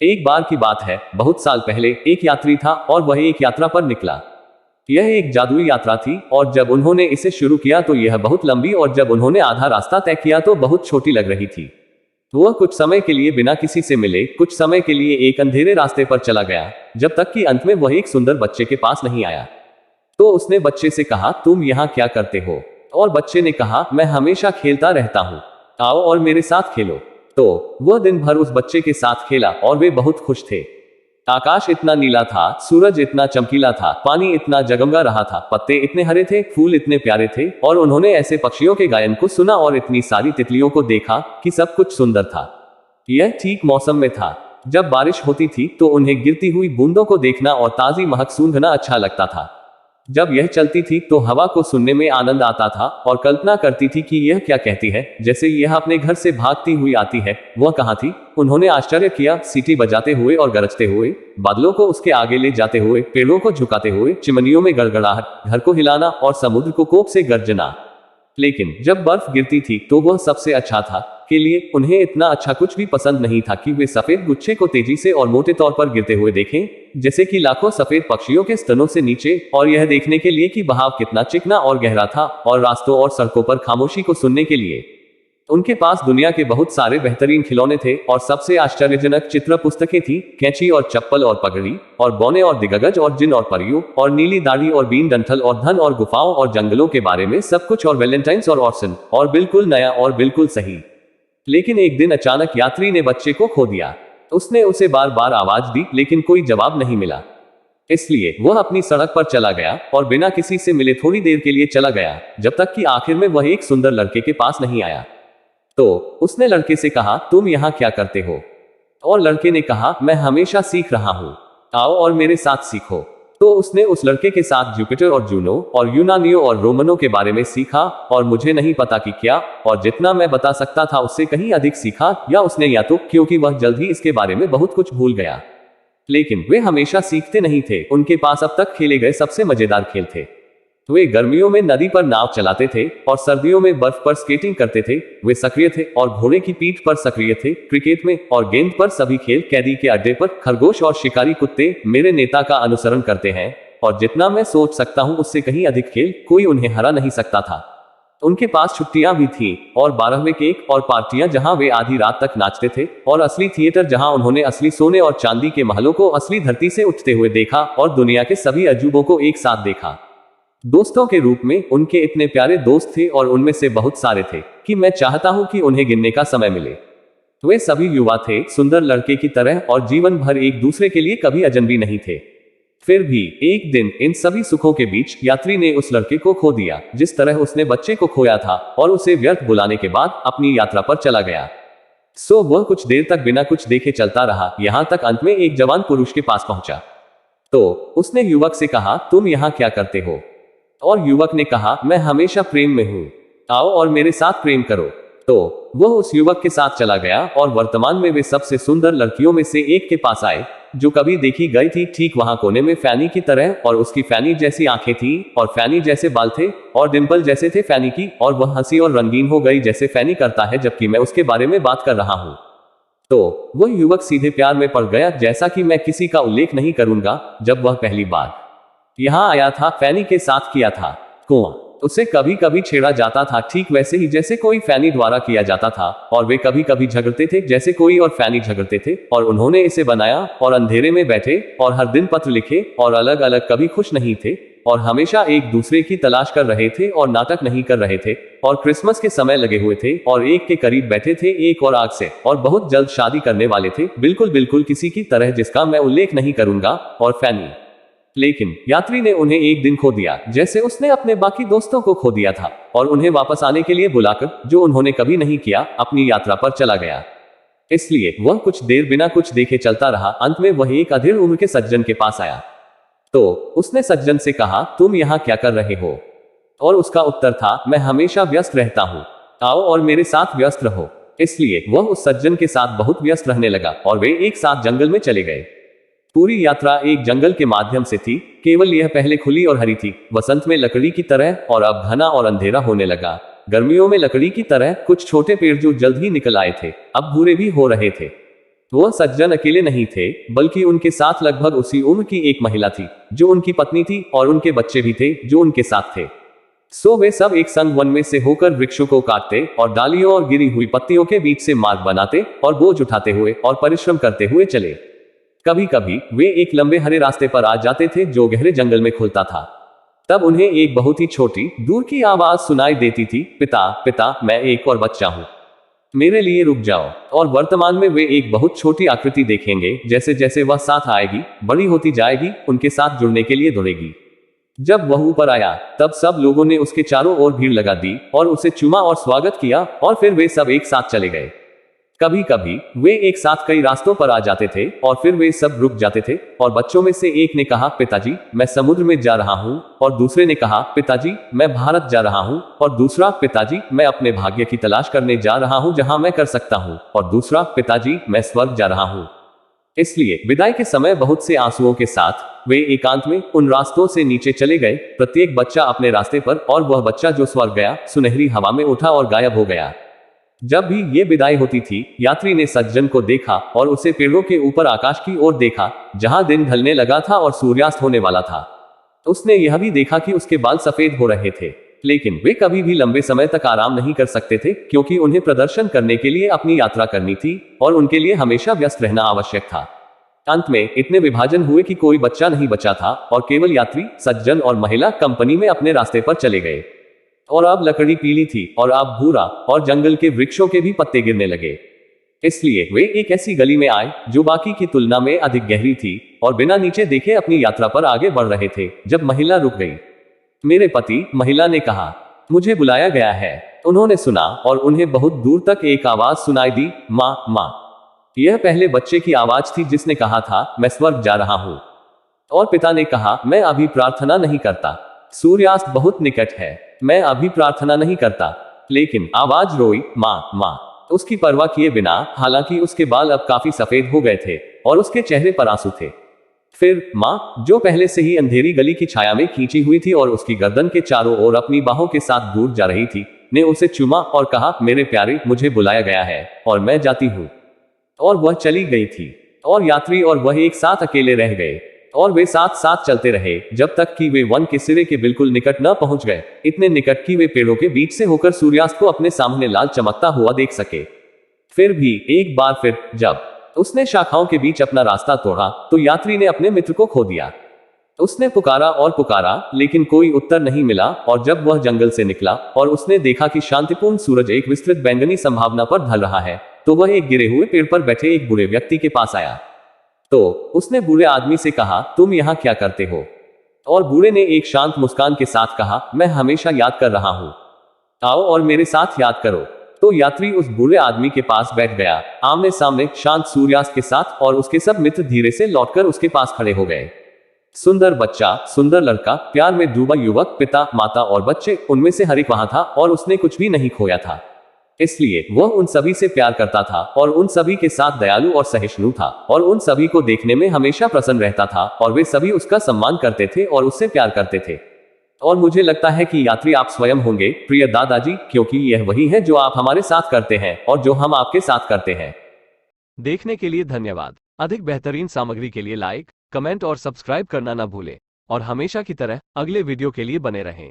एक बार की बात है, बहुत साल पहले एक यात्री था और वह एक यात्रा पर निकला। यह एक जादुई यात्रा थी और जब उन्होंने इसे शुरू किया तो यह बहुत लंबी और जब उन्होंने आधा रास्ता तय किया तो बहुत छोटी लग रही थी। वह कुछ समय के लिए बिना किसी से मिले कुछ समय के लिए एक अंधेरे रास्ते पर चला गया, जब तक कि अंत में वह एक सुंदर बच्चे के पास नहीं आया। तो उसने बच्चे से कहा, तुम यहाँ क्या करते हो? और बच्चे ने कहा, मैं हमेशा खेलता रहता हूँ, आओ और मेरे साथ खेलो। तो वह दिन भर उस बच्चे के साथ खेला और वे बहुत खुश थे। आकाश इतना नीला था, सूरज इतना चमकीला था, पानी इतना जगमगा रहा था, पत्ते इतने हरे थे, फूल इतने प्यारे थे और उन्होंने ऐसे पक्षियों के गायन को सुना और इतनी सारी तितलियों को देखा कि सब कुछ सुंदर था। यह ठीक मौसम में था। जब बारिश होती थी तो उन्हें गिरती हुई बूंदों को देखना और ताजी महक सूंघना अच्छा लगता था। जब यह चलती थी तो हवा को सुनने में आनंद आता था और कल्पना करती थी कि यह क्या कहती है, जैसे यह अपने घर से भागती हुई आती है। वह कहाँ थी? उन्होंने आश्चर्य किया, सीटी बजाते हुए और गरजते हुए, बादलों को उसके आगे ले जाते हुए, पेड़ों को झुकाते हुए, चिमनियों में गड़गड़ाहट, घर को हिलाना और समुद्र को कोप से गर्जना। लेकिन जब बर्फ गिरती थी तो वह सबसे अच्छा था के लिए उन्हें इतना अच्छा कुछ भी पसंद नहीं था कि वे सफेद गुच्छे को तेजी से और मोटे तौर पर गिरते हुए देखें, जैसे कि लाखों सफेद पक्षियों के स्तनों से नीचे, और यह देखने के लिए कि बहाव कितना चिकना और गहरा था, और रास्तों और सड़कों पर खामोशी को सुनने के लिए। उनके पास दुनिया के बहुत सारे बेहतरीन खिलौने थे और सबसे आश्चर्यजनक चित्र पुस्तकें थी, कैंची और चप्पल और पगड़ी और बौने और दिग्गज और जिन और परियों और नीली दाढ़ी और बीन डंठल और धन और गुफाओं और जंगलों के बारे में सब कुछ, और वैलेंटाइन्स और ऑर्सन, और बिल्कुल नया और बिल्कुल सही। लेकिन एक दिन अचानक यात्री ने बच्चे को खो दिया। उसने उसे बार बार आवाज दी लेकिन कोई जवाब नहीं मिला। इसलिए वह अपनी सड़क पर चला गया और बिना किसी से मिले थोड़ी देर के लिए चला गया, जब तक कि आखिर में वह एक सुंदर लड़के के पास नहीं आया। तो उसने लड़के से कहा, तुम यहाँ क्या करते हो? और लड़के ने कहा, मैं हमेशा सीख रहा हूँ, आओ और मेरे साथ सीखो। तो उसने उस लड़के के साथ जुपिटर और जूनो और यूनानियों और रोमनों के बारे में सीखा, और मुझे नहीं पता कि क्या, और जितना मैं बता सकता था उससे कहीं अधिक सीखा, या उसने, या तो क्योंकि वह जल्द ही इसके बारे में बहुत कुछ भूल गया। लेकिन वे हमेशा सीखते नहीं थे, उनके पास अब तक खेले गए सबसे मजेदार खेल थे। वे गर्मियों में नदी पर नाव चलाते थे और सर्दियों में बर्फ पर स्केटिंग करते थे। वे सक्रिय थे और घोड़े की पीठ पर सक्रिय थे, क्रिकेट में और गेंद पर सभी खेल, कैदी के अड्डे पर खरगोश और शिकारी कुत्ते मेरे नेता का अनुसरण करते हैं, और जितना मैं सोच सकता हूं उससे कहीं अधिक खेल, कोई उन्हें हरा नहीं सकता था। उनके पास छुट्टियां भी थीं और 12वें केक और पार्टियां जहां वे आधी रात तक नाचते थे, और असली थिएटर जहां उन्होंने असली सोने और चांदी के महलों को असली धरती से उठते हुए देखा और दुनिया के सभी अजूबों को एक साथ देखा। दोस्तों के रूप में उनके इतने प्यारे दोस्त थे और उनमें से बहुत सारे थे कि मैं चाहता हूं कि उन्हें गिनने का समय मिले। वे सभी युवा थे, सुंदर लड़के की तरह, और जीवन भर एक दूसरे के लिए कभी अजनबी नहीं थे। फिर भी एक दिन इन सभी सुखों के बीच यात्री ने उस लड़के को खो दिया जिस तरह उसने बच्चे को खोया था, और उसे व्यर्थ बुलाने के बाद अपनी यात्रा पर चला गया। सो वह कुछ देर तक बिना कुछ देखे चलता रहा, यहां तक अंत में एक जवान पुरुष के पास पहुंचा। तो उसने युवक से कहा, तुम यहाँ क्या करते हो? और युवक ने कहा, मैं हमेशा प्रेम में हूं, आओ और मेरे साथ प्रेम करो। तो वह उस युवक के साथ चला गया और वर्तमान में वे सबसे सुंदर लड़कियों में से एक के पास आए जो कभी देखी गई थी। ठीक वहां कोने में फैनी की तरह, और उसकी फैनी जैसी आंखें थी और फैनी जैसे बाल थे और डिंपल जैसे थे फैनी की, और वह हंसी और रंगीन हो गई जैसे फैनी करता है जबकि मैं उसके बारे में बात कर रहा हूं। तो वह युवक सीधे प्यार में पड़ गया, जैसा कि मैं किसी का उल्लेख नहीं करूंगा। जब वह पहली बार यहां आया था, फैनी के साथ किया था कुआं, उसे कभी कभी छेड़ा जाता था ठीक वैसे ही जैसे कोई फैनी द्वारा किया जाता था, और वे कभी कभी झगड़ते थे जैसे कोई और फैनी झगड़ते थे, और उन्होंने इसे बनाया और अंधेरे में बैठे और हर दिन पत्र लिखे और अलग अलग, कभी खुश नहीं थे और हमेशा एक दूसरे की तलाश कर रहे थे और नाटक नहीं कर रहे थे, और क्रिसमस के समय लगे हुए थे और एक के करीब बैठे थे एक और आग से, और बहुत जल्द शादी करने वाले थे, बिल्कुल बिल्कुल किसी की तरह जिसका मैं उल्लेख नहीं करूंगा। और फैनी, लेकिन यात्री ने उन्हें एक दिन खो दिया जैसे उसने अपने बाकी दोस्तों को खो दिया था, और उन्हें वापस आने के लिए बुलाकर, जो उन्होंने कभी नहीं किया, अपनी यात्रा पर चला गया। इसलिए वह कुछ देर बिना कुछ देखे चलता रहा। अंत में वह एक अधेड़ उम्र के सज्जन के पास आया। तो उसने सज्जन से कहा, तुम यहाँ क्या कर रहे हो? और उसका उत्तर था, मैं हमेशा व्यस्त रहता हूँ, आओ और मेरे साथ व्यस्त रहो। इसलिए वह उस सज्जन के साथ बहुत व्यस्त रहने लगा और वे एक साथ जंगल में चले गए। पूरी यात्रा एक जंगल के माध्यम से थी, केवल यह पहले खुली और हरी थी, वसंत में लकड़ी की तरह, और अब घना और अंधेरा होने लगा। गर्मियों में लकड़ी की तरह, कुछ छोटे पेड़ जो जल्द ही निकल आए थे अब भूरे भी हो रहे थे। वह सज्जन अकेले नहीं थे, बल्कि उनके साथ लगभग उसी उम्र की एक महिला थी, जो उनकी पत्नी थी, और उनके बच्चे भी थे, जो उनके साथ थे। सो वे सब एक संग वन में से होकर वृक्षों को काटते और डालियों और गिरी हुई पत्तियों के बीच से मार्ग बनाते और बोझ उठाते हुए और परिश्रम करते हुए चले। कभी कभी वे एक लंबे हरे रास्ते पर आ जाते थे जो गहरे जंगल में खुलता था। तब उन्हें एक बहुत ही छोटी दूर की आवाज सुनाई देती थी, पिता पिता, मैं एक और बच्चा हूं, मेरे लिए रुक जाओ। और वर्तमान में वे एक बहुत छोटी आकृति देखेंगे। जैसे जैसे वह साथ आएगी, बड़ी होती जाएगी, उनके साथ जुड़ने के लिए दौड़ेगी। जब वह ऊपर आया, तब सब लोगों ने उसके चारों ओर भीड़ लगा दी और उसे चूमा और स्वागत किया, और फिर वे सब एक साथ चले गए। कभी कभी वे एक साथ कई रास्तों पर आ जाते थे और फिर वे सब रुक जाते थे, और बच्चों में से एक ने कहा, पिताजी मैं समुद्र में जा रहा हूं, और दूसरे ने कहा, पिताजी मैं भारत जा रहा हूं, और दूसरा, पिताजी मैं अपने भाग्य की तलाश करने जा रहा हूं जहां मैं कर सकता हूं, और दूसरा, पिताजी मैं स्वर्ग जा रहा हूं। इसलिए विदाई के समय बहुत से आंसुओं के साथ वे एकांत में उन रास्तों से नीचे चले गए, प्रत्येक बच्चा अपने रास्ते पर, और वह बच्चा जो स्वर्ग गया सुनहरी हवा में उठा और गायब हो गया। जब भी ये विदाई होती थी, यात्री ने सज्जन को देखा और उसे पेड़ों के ऊपर आकाश की ओर देखा, जहां दिन ढलने लगा था और सूर्यास्त होने वाला था। उसने यह भी देखा कि उसके बाल सफेद हो रहे थे, लेकिन वे कभी भी लंबे समय तक आराम नहीं कर सकते थे, क्योंकि उन्हें प्रदर्शन करने के लिए अपनी यात्रा करनी थी और उनके लिए हमेशा व्यस्त रहना आवश्यक था। अंत में इतने विभाजन हुए कि कोई बच्चा नहीं बचा था, और केवल यात्री, सज्जन और महिला कंपनी में अपने रास्ते पर चले गए। और अब लकड़ी पीली थी, और अब भूरा, और जंगल के वृक्षों के भी पत्ते गिरने लगे। इसलिए वे एक ऐसी गली में आए जो बाकी की तुलना में अधिक गहरी थी, और बिना नीचे देखे अपनी यात्रा पर आगे बढ़ रहे थे, जब महिला रुक गई। मेरे पति, महिला ने कहा, मुझे बुलाया गया है। उन्होंने सुना, और उन्हें बहुत दूर तक एक आवाज सुनाई दी, माँ माँ। यह पहले बच्चे की आवाज थी जिसने कहा था, मैं स्वर्ग जा रहा हूं। और पिता ने कहा, मैं अभी प्रार्थना नहीं करता, सूर्यास्त बहुत निकट है, मैं अभी प्रार्थना नहीं करता। लेकिन आवाज रोई, माँ माँ, उसकी परवाह किए बिना, हालांकि उसके बाल अब काफी सफेद हो गए थे और उसके चेहरे पर आंसू थे। फिर माँ, जो पहले से ही अंधेरी गली की छाया में खींची हुई थी और उसकी गर्दन के चारों ओर अपनी बाहों के साथ दूर जा रही थी, ने उसे चूमा और कहा, मेरे प्यारे, मुझे बुलाया गया है और मैं जाती हूँ। और वह चली गई थी, और यात्री और वह एक साथ अकेले रह गए, और वे साथ साथ चलते रहे जब तक कि वे वन के सिरे के बिल्कुल निकट न पहुंच गए, इतने निकट कि वे पेड़ों के बीच से होकर सूर्यास्त को अपने सामने लाल चमकता हुआ देख सके। फिर भी एक बार फिर जब उसने शाखाओं के बीच अपना रास्ता तोड़ा, तो यात्री ने अपने मित्र को खो दिया। उसने पुकारा और पुकारा, लेकिन कोई उत्तर नहीं मिला, और जब वह जंगल से निकला और उसने देखा कि शांतिपूर्ण सूरज एक विस्तृत बैंगनी संभावना पर ढल रहा है, तो वह एक गिरे हुए पेड़ पर बैठे एक बूढ़े व्यक्ति के पास आया। तो उसने बूढ़े आदमी से कहा, तुम यहाँ क्या करते हो? और बूढ़े ने एक शांत मुस्कान के साथ कहा, मैं हमेशा याद कर रहा हूँ, आओ और मेरे साथ याद करो। तो यात्री उस बूढ़े आदमी के पास बैठ गया, आमने सामने शांत सूर्यास्त के साथ, और उसके सब मित्र धीरे से लौटकर उसके पास खड़े हो गए। सुंदर बच्चा, सुंदर लड़का, प्यार में डूबा युवक, पिता, माता और बच्चे, उनमें से हर एक वहां था, और उसने कुछ भी नहीं खोया था। इसलिए वह उन सभी से प्यार करता था, और उन सभी के साथ दयालु और सहिष्णु था, और उन सभी को देखने में हमेशा प्रसन्न रहता था, और वे सभी उसका सम्मान करते थे और उससे प्यार करते थे। और मुझे लगता है कि यात्री आप स्वयं होंगे, प्रिय दादाजी, क्योंकि यह वही है जो आप हमारे साथ करते हैं और जो हम आपके साथ करते हैं। देखने के लिए धन्यवाद। अधिक बेहतरीन सामग्री के लिए लाइक, कमेंट और सब्सक्राइब करना न भूलें, और हमेशा की तरह अगले वीडियो के लिए बने रहें।